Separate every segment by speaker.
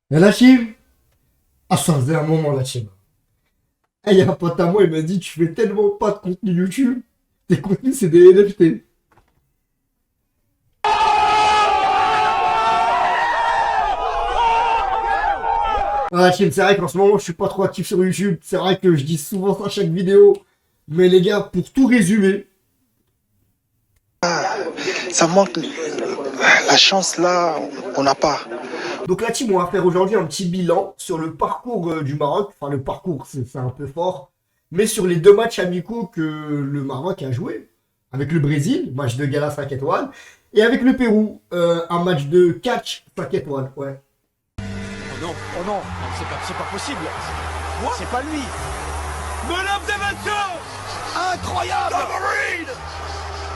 Speaker 1: Et la team, ah, ça faisait un moment la team. Et il y a un pote à moi, il m'a dit, tu fais tellement pas de contenu YouTube, tes contenus c'est des NFT. Ah, la team, c'est vrai qu'en ce moment, je suis pas trop actif sur YouTube. C'est vrai que je dis souvent ça à chaque vidéo. Mais les gars, pour tout résumer,
Speaker 2: Ça manque la chance là, on n'a pas.
Speaker 1: donc la team, on va faire aujourd'hui un petit bilan sur le parcours du Maroc. Enfin, le parcours, c'est un peu fort. Mais sur les deux matchs amicaux que le Maroc a joué. Avec le Brésil, match de gala 5 étoiles. Et avec le Pérou, un match de catch 5 étoiles. Ouais.
Speaker 3: Oh non, c'est pas possible. C'est pas lui. Menop de incroyable. Submarine.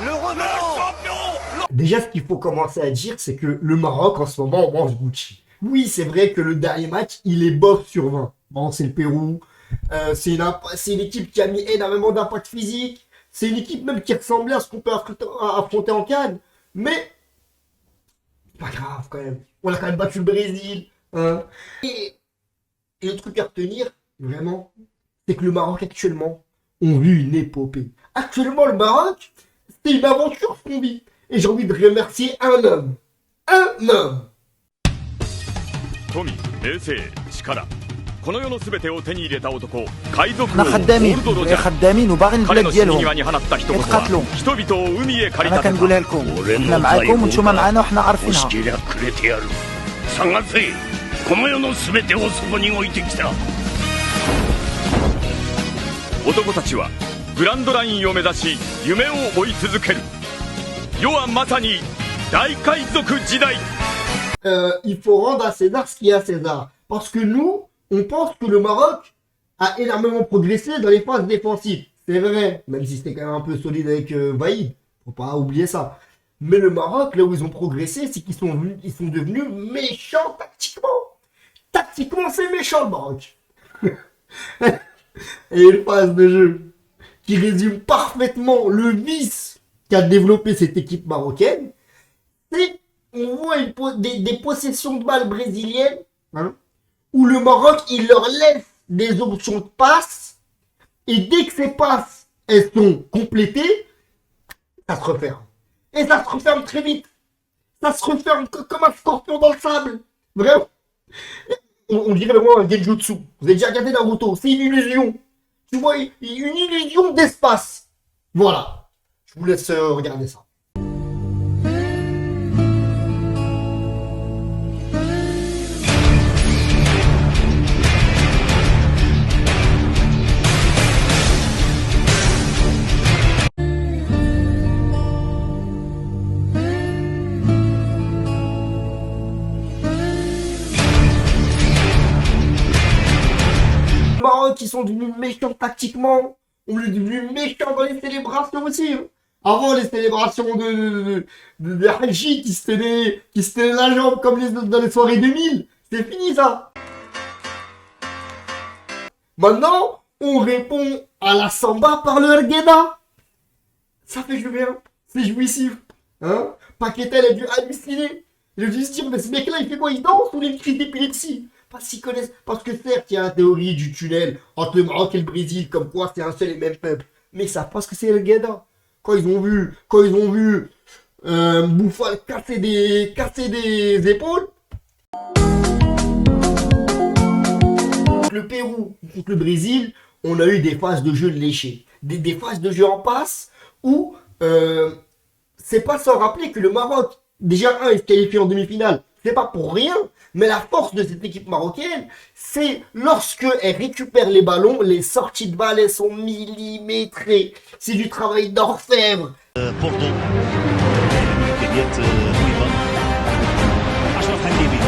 Speaker 3: Le revenant.
Speaker 1: Déjà, ce qu'il faut commencer à dire, c'est que le Maroc, en ce moment, on mange Gucci. Oui, c'est vrai que le dernier match, il est bof sur 20. Bon, c'est le Pérou. C'est une équipe qui a mis énormément d'impact physique. C'est une équipe même qui ressemblait à ce qu'on peut affronter en Cannes. Mais, pas grave quand même. On a quand même battu le Brésil. Hein. Et le truc à retenir, vraiment, c'est que le Maroc actuellement, on vit une épopée. Actuellement, le Maroc, c'est une aventure qu'on vit. Et j'ai envie de remercier un homme. Un homme.
Speaker 4: 富、名声、力、この世の全てを手に入れた男、海賊王
Speaker 5: احنا
Speaker 4: ゴー
Speaker 5: خدامين
Speaker 4: ルド・ロジャー。
Speaker 5: خدامين وباغي
Speaker 4: 彼
Speaker 5: البلاد
Speaker 4: の死に際
Speaker 5: ديالهم
Speaker 4: に放った一言は
Speaker 5: يتقاتلوا
Speaker 4: 人々を海へ駆り
Speaker 5: انا
Speaker 4: 立て
Speaker 5: كنقولها
Speaker 4: た。
Speaker 5: لكم احنا معاكم وانتم معانا وحنا عارفينها
Speaker 6: しりゃくれてやる探せこの世の全てをそこに置いてきた
Speaker 4: 男たちはグランドラインを目指し夢を追い続ける。世はまさに大海賊時代。
Speaker 1: Il faut rendre à César ce qui est à César. Parce que nous, on pense que le Maroc a énormément progressé dans les phases défensives. C'est vrai, même si c'était quand même un peu solide avec Vaïd. Faut pas oublier ça. Mais le Maroc, là où ils ont progressé, c'est ils sont devenus méchants tactiquement. Tactiquement, c'est méchant le Maroc. Et une phase de jeu qui résume parfaitement le vice qu'a développé cette équipe marocaine, c'est on voit des possessions de balles brésiliennes, hein, où le Maroc, il leur laisse des options de passe, et dès que ces passes, elles sont complétées, ça se referme. Et ça se referme très vite. Ça se referme comme un scorpion dans le sable. Vraiment. On dirait vraiment un genjutsu. Vous avez déjà regardé Naruto, c'est une illusion. Tu vois, une illusion d'espace. Voilà. Je vous laisse regarder ça. Maroc, ils sont devenus méchants tactiquement. On est devenus méchants dans les célébrations aussi. Avant les célébrations de Haji qui se tenaient la jambe comme dans les soirées 2000. C'est fini ça. Maintenant, on répond à la samba par le Ergueda. Ça fait du bien. C'est jouissif. Hein? Paquetel a dû halluciner. Il a dû se dire, mais ce mec-là, il fait quoi? Il danse ou il a une crise d'épilepsie? Parce qu'ils connaissent. Parce que certes, il y a la théorie du tunnel entre le Maroc et le Brésil, comme quoi c'est un seul et même peuple. Mais ils savent pas ce que c'est El Gheda. Quand ils ont vu Bouffal casser des épaules. Contre le Pérou, contre le Brésil, on a eu des phases de jeu léchées. Des phases de jeu en passe où c'est pas sans rappeler que le Maroc, déjà il se qualifie en demi-finale. C'est pas pour rien, mais la force de cette équipe marocaine, c'est lorsque elle récupère les ballons, les sorties de balles, elles sont millimétrées. C'est du travail d'orfèvre.
Speaker 6: بوردو كميات رهيبه 10 حكيمي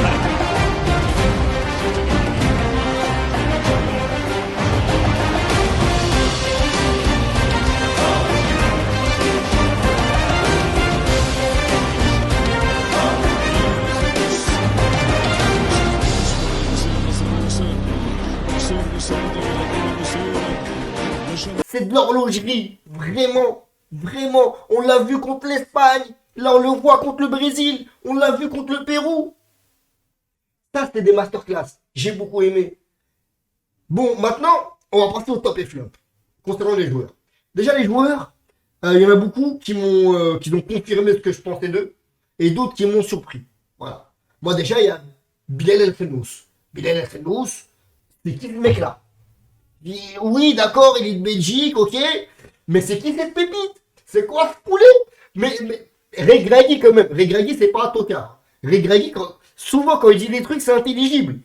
Speaker 1: C'est de l'horlogerie, vraiment, vraiment. On l'a vu contre l'Espagne, là on le voit contre le Brésil, on l'a vu contre le Pérou. Ça, c'était des masterclass. J'ai beaucoup aimé. Bon, maintenant, on va passer au top et flop. Concernant les joueurs. Déjà, les joueurs, il y en a beaucoup qui ont confirmé ce que je pensais d'eux. Et d'autres qui m'ont surpris. Voilà. Moi, déjà, il y a Bilal El Khenous. Bilal El Khenous, c'est qui ce mec-là? Oui, d'accord, il est de Belgique, ok. Mais c'est qui cette pépite? C'est quoi ce poulet? Mais Regragui quand même. Regragui, c'est pas un tocard. Regragui, souvent quand il dit des trucs, c'est intelligible.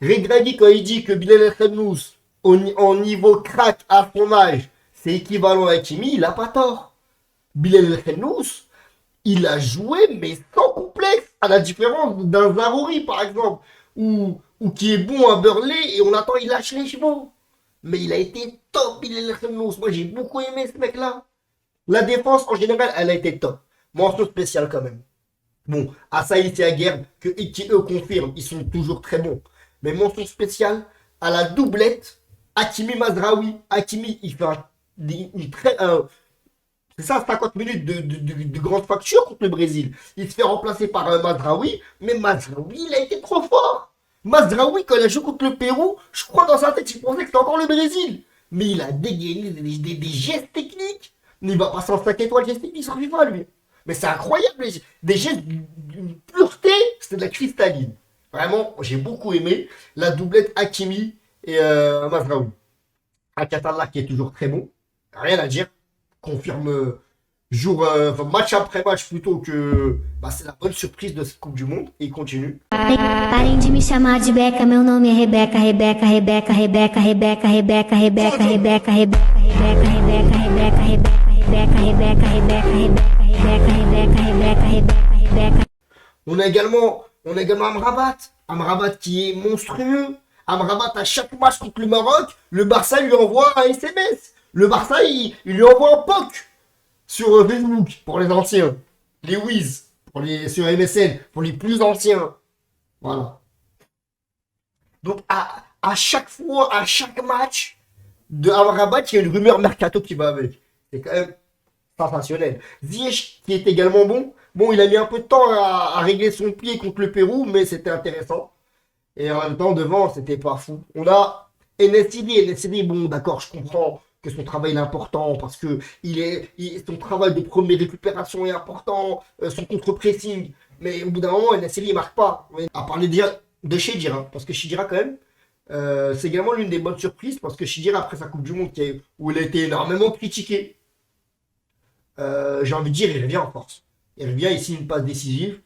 Speaker 1: Regragui, quand il dit que Bilal El Khenous, en niveau crack à son âge, c'est équivalent à Hakimi, il a pas tort. Bilal El Khenous, il a joué, mais sans complexe, à la différence d'un Zarouri, par exemple, ou qui est bon à Burnley, et on attend, il lâche les chevaux. Mais il a été top, Bilal El Khenous. Moi, j'ai beaucoup aimé ce mec-là. La défense, en général, elle a été top. Mention spéciale, quand même. Bon, Assaïs et Aguerd, qui eux confirment, ils sont toujours très bons. Mais mention spéciale, à la doublette, Hakimi Mazraoui. Hakimi, il fait c'est ça, 50 minutes de grande facture contre le Brésil. Il se fait remplacer par Mazraoui, mais Mazraoui, il a été trop fort. Mazraoui, quand il a joué contre le Pérou, je crois dans sa tête, il pensait que c'était encore le Brésil. Mais il a dégainé des gestes techniques. Il va passer en 5 étoiles gestes techniques sur FIFA, lui. Mais c'est incroyable, des gestes d'une pureté, c'était de la cristalline. Vraiment, j'ai beaucoup aimé la doublette Hakimi et Mazraoui. Akatalla qui est toujours très bon, rien à dire. Confirme match après match plutôt que c'est la bonne surprise de cette Coupe du Monde et il continue.
Speaker 7: Parem de me chamar de Beca, meu nome é Rebeca, Rebeca, Rebeca, Rebeca, Rebeca, Rebeca, Rebeca, Rebeca, Rebeca, Rebeca, Rebeca, Rebeca, Rebeca, Rebeca, Rebeca, Rebeca, Rebeca, Rebeca, Rebeca, Rebeca.
Speaker 1: On a également Amrabat qui est monstrueux. Amrabat à chaque match contre le Maroc, le Barça lui envoie un SMS. Le Barça, il lui envoie un POC sur Facebook pour les anciens. Les Wiz sur MSN pour les plus anciens. Voilà. Donc, à chaque fois, à chaque match de Amrabat, il y a une rumeur mercato qui va avec. C'est quand même sensationnel. Ziyech, qui est également bon. Bon, il a mis un peu de temps à régler son pied contre le Pérou, mais c'était intéressant. Et en même temps, devant, c'était pas fou. On a NSID, bon, d'accord, je comprends que son travail est important parce que son travail de première récupération est important, son contre-pressing. Mais au bout d'un moment, NSID, il marque pas. À parler déjà de Chedira, parce que Chedira, quand même, c'est également l'une des bonnes surprises parce que Chedira, après sa Coupe du Monde, où il a été énormément critiqué, j'ai envie de dire, il revient en force. Il revient, il signe une passe décisive.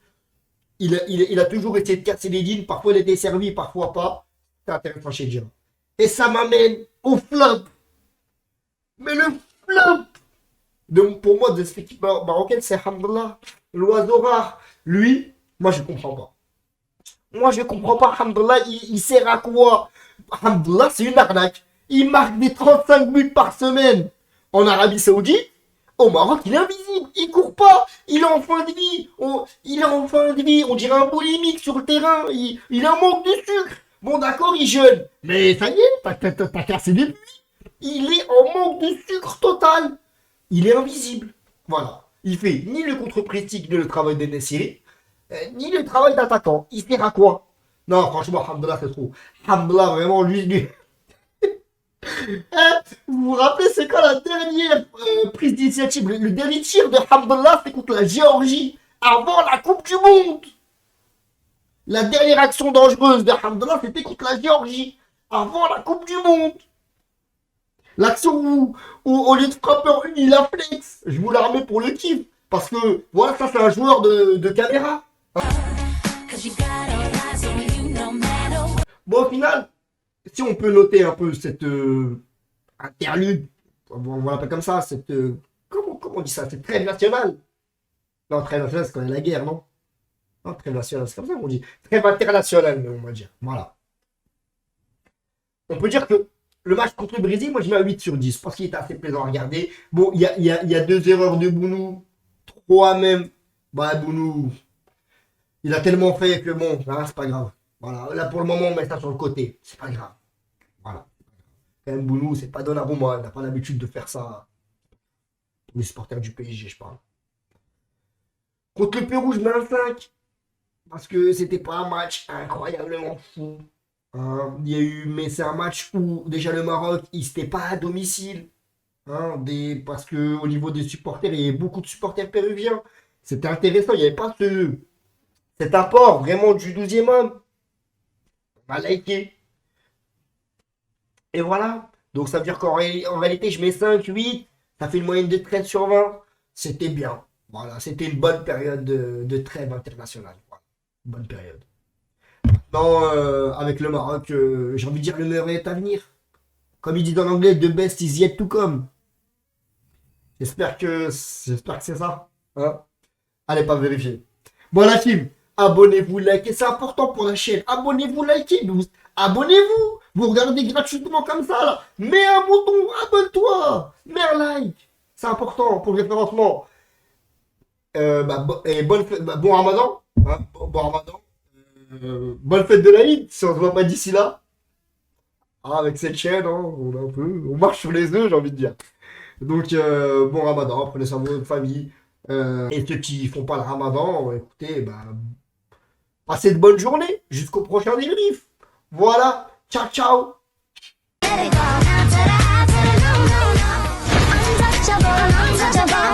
Speaker 1: Il a toujours essayé de casser les lignes. Parfois, il était servi, parfois pas. C'est intéressant chez Djira. Et ça m'amène au flop. Mais le flop pour moi, de cette équipe marocaine, c'est Hamdallah. L'oiseau rare. Lui, moi, je comprends pas. Moi, je comprends pas. Hamdallah, il sert à quoi? Hamdallah, c'est une arnaque. Il marque des 35 buts par semaine en Arabie Saoudite. Au Maroc, il est invisible, il court pas, il est en fin de vie, on dirait un boulimique sur le terrain, il a un manque de sucre. Bon d'accord, il jeûne, mais ça y est, t'as cassé des buts. Il est en manque de sucre total. Il est invisible. Voilà. Il fait ni le contre-pressing, ni le travail de Nessiri, ni le travail d'attaquant. Il sert à quoi? Non, franchement, Hamdallah, c'est trop. Hamdallah, vraiment, lui... Vous vous rappelez, c'est quand la dernière prise d'initiative, le dernier tir de Hamdallah, c'est contre la Géorgie, avant la Coupe du Monde. La dernière action dangereuse de Hamdallah, c'était contre la Géorgie, avant la Coupe du Monde. L'action où au lieu de frappeur une, il a flex. Je vous la remets pour le kiff, parce que, voilà, ça c'est un joueur de caméra. Bon, au final... Si on peut noter un peu cette interlude, on l'appeler comme ça, comment on dit ça? C'est trêve nationale. Non, trêve nationale, c'est quand il y a la guerre, non? Non, trêve nationale, c'est comme ça qu'on dit. Trêve internationale, on va dire. Voilà. On peut dire que le match contre le Brésil, moi je mets à 8 sur 10, parce qu'il était assez plaisant à regarder. Bon, il y a 2 erreurs de Bounou, 3 même. Bounou, il a tellement fait que bon, c'est pas grave. Voilà, là pour le moment on met ça sur le côté, c'est pas grave. Voilà. Quand même Bounou, c'est pas Donnarumma, il n'a pas l'habitude de faire ça. Pour les supporters du PSG, je parle. Contre le Pérou, je mets un 5. parce que c'était pas un match incroyablement fou. Hein. Il y a eu, mais c'est un match où déjà le Maroc, il n'était pas à domicile. Hein, parce que au niveau des supporters, il y avait beaucoup de supporters péruviens. C'était intéressant, il n'y avait pas cet apport vraiment du 12e homme. On a liké. Et voilà. Donc ça veut dire qu'en réalité, je mets 5, 8, ça fait une moyenne de 13 sur 20. C'était bien. Voilà, c'était une bonne période de trêve internationale. Voilà. Bonne période. Maintenant, avec le Maroc, j'ai envie de dire le meilleur est à venir. Comme ils disent en anglais, the best is yet to come. J'espère que c'est ça. Hein. Allez, pas vérifier. Bon, la team, abonnez-vous, likez. C'est important pour la chaîne. Abonnez-vous, likez. Abonnez-vous. Vous regardez gratuitement comme ça, là. Mets un bouton, abonne-toi. Mets un like. C'est important pour le référencement. Et bon Ramadan. Hein, bon Ramadan. Bonne fête de l'Aïd, si on se voit pas d'ici là. Ah, avec cette chaîne, hein, on marche sur les œufs, j'ai envie de dire. Donc, bon Ramadan, prenez soin de votre famille. Et ceux qui font pas le Ramadan, écoutez, passez de bonnes journées jusqu'au prochain débrief. Voilà, ciao ciao.